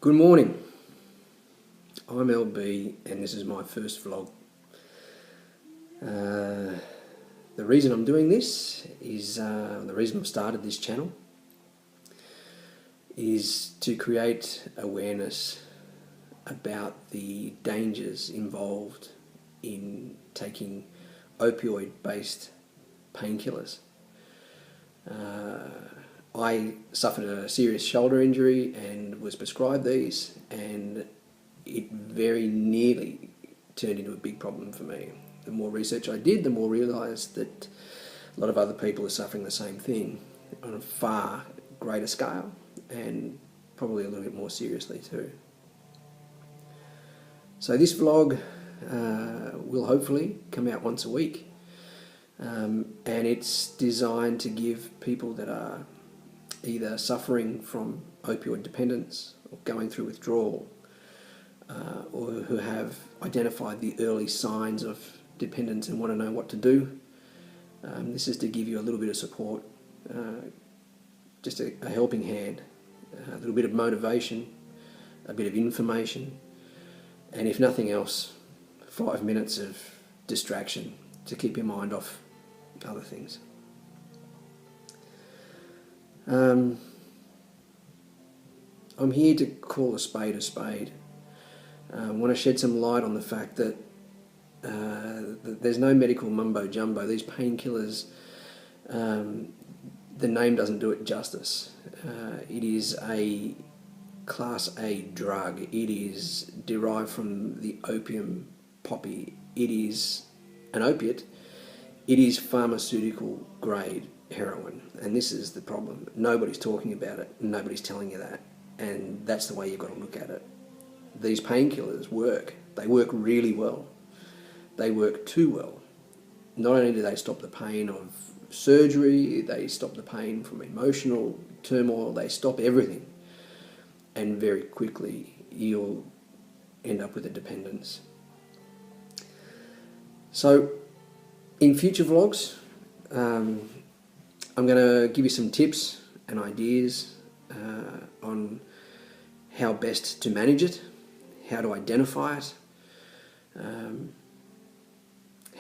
Good morning, I'm LB and this is my first vlog. The reason I'm doing this is, the reason I've started this channel is to create awareness about the dangers involved in taking opioid-based painkillers. I suffered a serious shoulder injury and was prescribed these, and it very nearly turned into a big problem for me. The more research I did, the more I realised that a lot of other people are suffering the same thing on a far greater scale and probably a little bit more seriously too. So this vlog will hopefully come out once a week, and it's designed to give people that are either suffering from opioid dependence or going through withdrawal, or who have identified the early signs of dependence and want to know what to do. This is to give you a little bit of support, just a helping hand, a little bit of motivation, a bit of information, and if nothing else, 5 minutes of distraction to keep your mind off other things. I'm here to call a spade a spade. I want to shed some light on the fact that there's no medical mumbo jumbo. These painkillers, the name doesn't do it justice. It is a Class A drug. It is derived from the opium poppy. It is an opiate. It is pharmaceutical grade heroin, and this is the problem. Nobody's talking about it. Nobody's telling you that, and that's the way you've got to look at it. These painkillers work. They work really well. They work too well. Not only do they stop the pain of surgery, they stop the pain from emotional turmoil, they stop everything. And very quickly you'll end up with a dependence. So in future vlogs, I'm going to give you some tips and ideas on how best to manage it, how to identify it,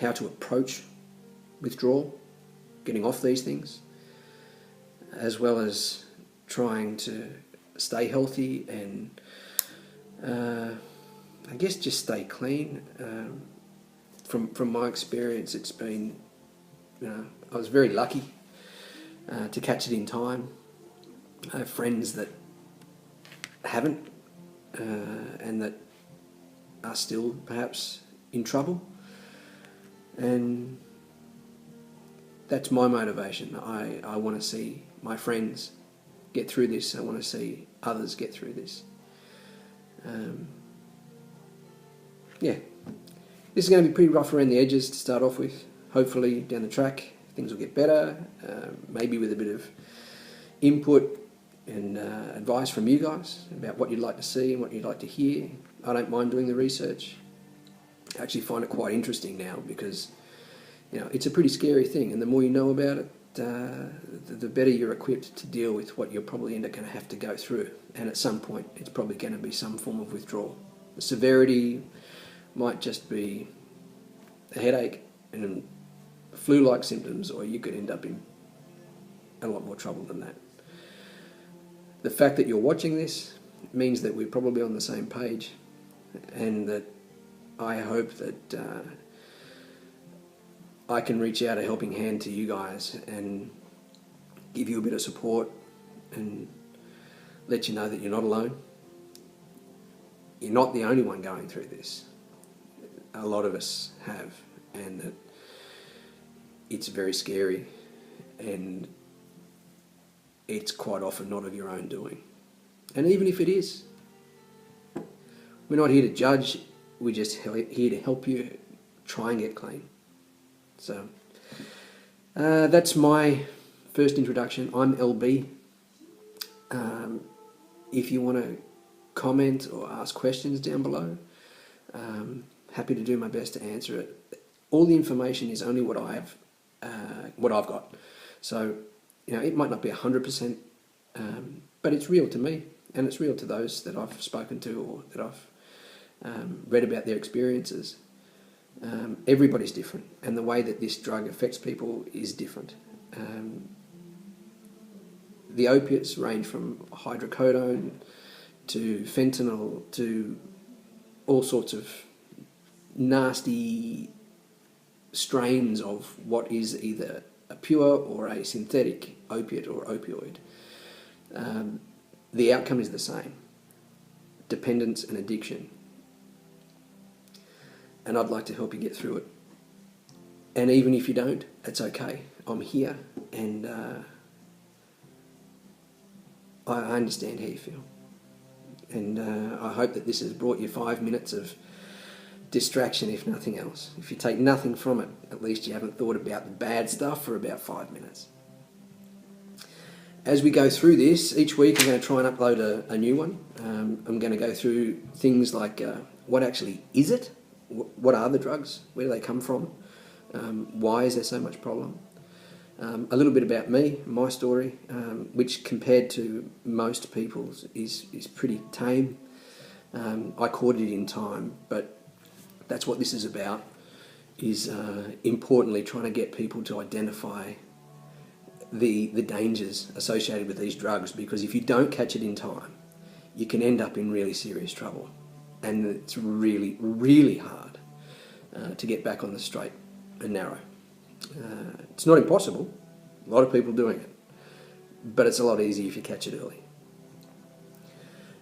how to approach withdrawal, getting off these things, as well as trying to stay healthy and I guess just stay clean. From my experience, it's been, I was very lucky to catch it in time. I have friends that haven't and that are still perhaps in trouble, and that's my motivation. I want to see my friends get through this. I want to see others get through this. Yeah, this is going to be pretty rough around the edges to start off with. Hopefully down the track things will get better, maybe with a bit of input and advice from you guys about what you'd like to see and what you'd like to hear. I don't mind doing the research. I actually find it quite interesting now because it's a pretty scary thing, and the more you know about it, the better you're equipped to deal with what you're probably going to have to go through, and at some point it's probably going to be some form of withdrawal. The severity might just be a headache and flu-like symptoms, or you could end up in a lot more trouble than that. The fact that you're watching this means that we're probably on the same page, and that I hope that I can reach out a helping hand to you guys and give you a bit of support and let you know that you're not alone. You're not the only one going through this. A lot of us have, and that it's very scary, and it's quite often not of your own doing. And even if it is, we're not here to judge, we're just here to help you try and get clean. So that's my first introduction. I'm LB. If you want to comment or ask questions down below, happy to do my best to answer it. All the information is only what I've got. So it might not be 100%, but it's real to me. and it's real to those that I've spoken to or that I've read about their experiences. Everybody's different, and the way that this drug affects people is different. The opiates range from hydrocodone to fentanyl to all sorts of nasty strains of what is either a pure or a synthetic opiate or opioid. The outcome is the same: dependence and addiction. And I'd like to help you get through it. And even if you don't, that's okay. I'm here, and I understand how you feel. And I hope that this has brought you 5 minutes of distraction, if nothing else. If you take nothing from it, at least you haven't thought about the bad stuff for about 5 minutes. As we go through this, each week I'm going to try and upload a new one. I'm going to go through things like what actually is it? What are the drugs? Where do they come from? Why is there so much problem? A little bit about me, my story, which compared to most people's is pretty tame. I caught it in time, but that's what this is about, is importantly trying to get people to identify the dangers associated with these drugs, because if you don't catch it in time, you can end up in really serious trouble. And it's really, really hard to get back on the straight and narrow. It's not impossible. A lot of people doing it. But it's a lot easier if you catch it early.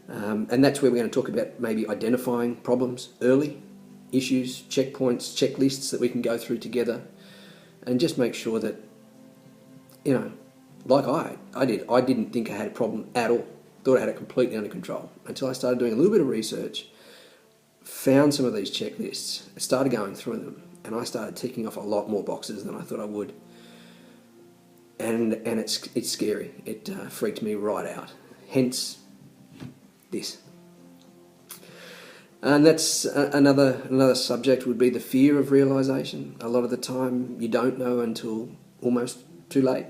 And that's where we're going to talk about maybe identifying problems early, issues, checkpoints, checklists that we can go through together, and just make sure that, you know, like I didn't think I had a problem at all. Thought I had it completely under control until I started doing a little bit of research, found some of these checklists, started going through them, and I started ticking off a lot more boxes than I thought I would. And it's scary. It freaked me right out. Hence this. And that's another subject would be the fear of realisation. A lot of the time you don't know until almost too late.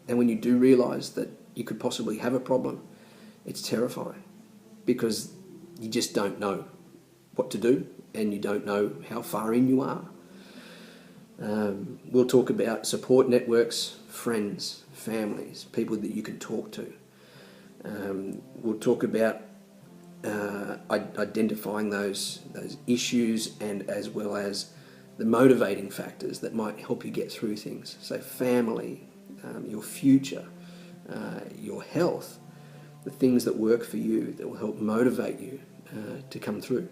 And when you do realise that you could possibly have a problem, it's terrifying, because you just don't know what to do and you don't know how far in you are. We'll talk about support networks, friends, families, people that you can talk to. We'll talk about identifying those issues, and as well as the motivating factors that might help you get through things. So family, your future, your health, the things that work for you that will help motivate you to come through.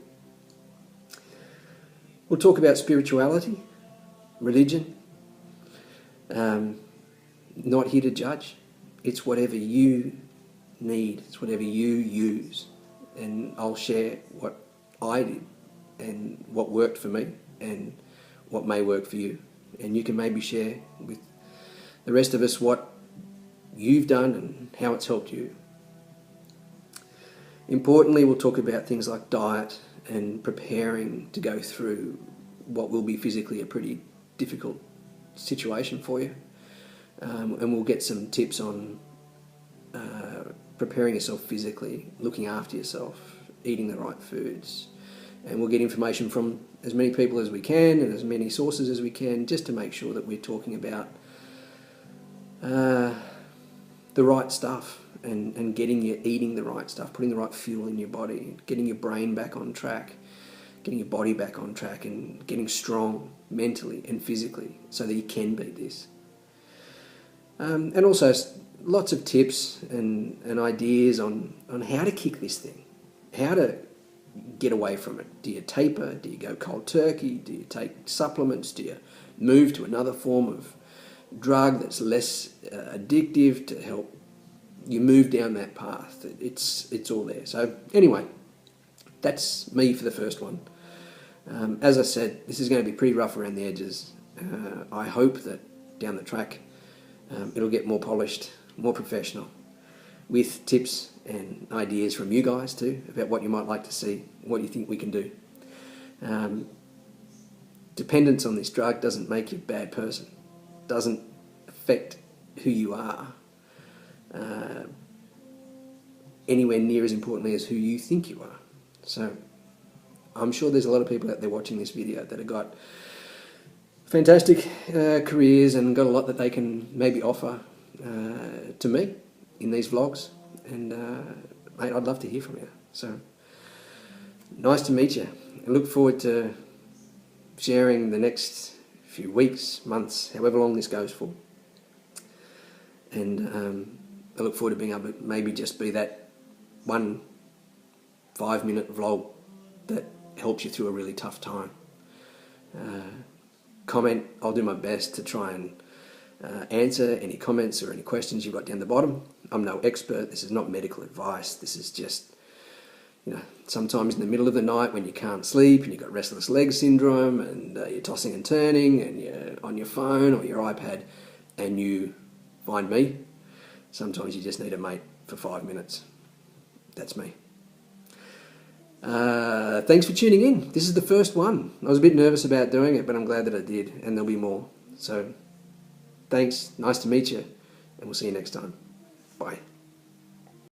We'll talk about spirituality, religion. Not here to judge. It's whatever you need. It's whatever you use. And I'll share what I did and what worked for me and what may work for you. And you can maybe share with the rest of us what you've done and how it's helped you. Importantly, we'll talk about things like diet and preparing to go through what will be physically a pretty difficult situation for you. And we'll get some tips on preparing yourself physically, looking after yourself, eating the right foods. And we'll get information from as many people as we can and as many sources as we can, just to make sure that we're talking about the right stuff and getting you eating the right stuff, putting the right fuel in your body, getting your brain back on track, getting your body back on track, and getting strong mentally and physically so that you can beat this. And also lots of tips and ideas on how to kick this thing, how to get away from it. Do you taper? Do you go cold turkey? Do you take supplements? Do you move to another form of drug that's less addictive to help you move down that path? It's all there. So anyway, that's me for the first one. As I said, this is going to be pretty rough around the edges. I hope that down the track it'll get more polished, more professional, with tips and ideas from you guys too about what you might like to see, what you think we can do. Dependence on this drug doesn't make you a bad person, doesn't affect who you are. anywhere near as importantly as who you think you are. So I'm sure there's a lot of people out there watching this video that have got fantastic careers and got a lot that they can maybe offer to me in these vlogs. And mate, I'd love to hear from you. So nice to meet you. I look forward to sharing the next few weeks, months, however long this goes for. And I look forward to being able to maybe just be that 1 5-minute vlog that helps you through a really tough time. Comment, I'll do my best to try and answer any comments or any questions you've got down the bottom. I'm no expert, this is not medical advice, this is just, you know, sometimes in the middle of the night when you can't sleep and you've got restless leg syndrome and you're tossing and turning and you're on your phone or your iPad and you find me, sometimes you just need a mate for 5 minutes. That's me. Thanks for tuning in. This is the first one. I was a bit nervous about doing it, but I'm glad that I did, and there'll be more. So thanks, nice to meet you, and we'll see you next time. Bye.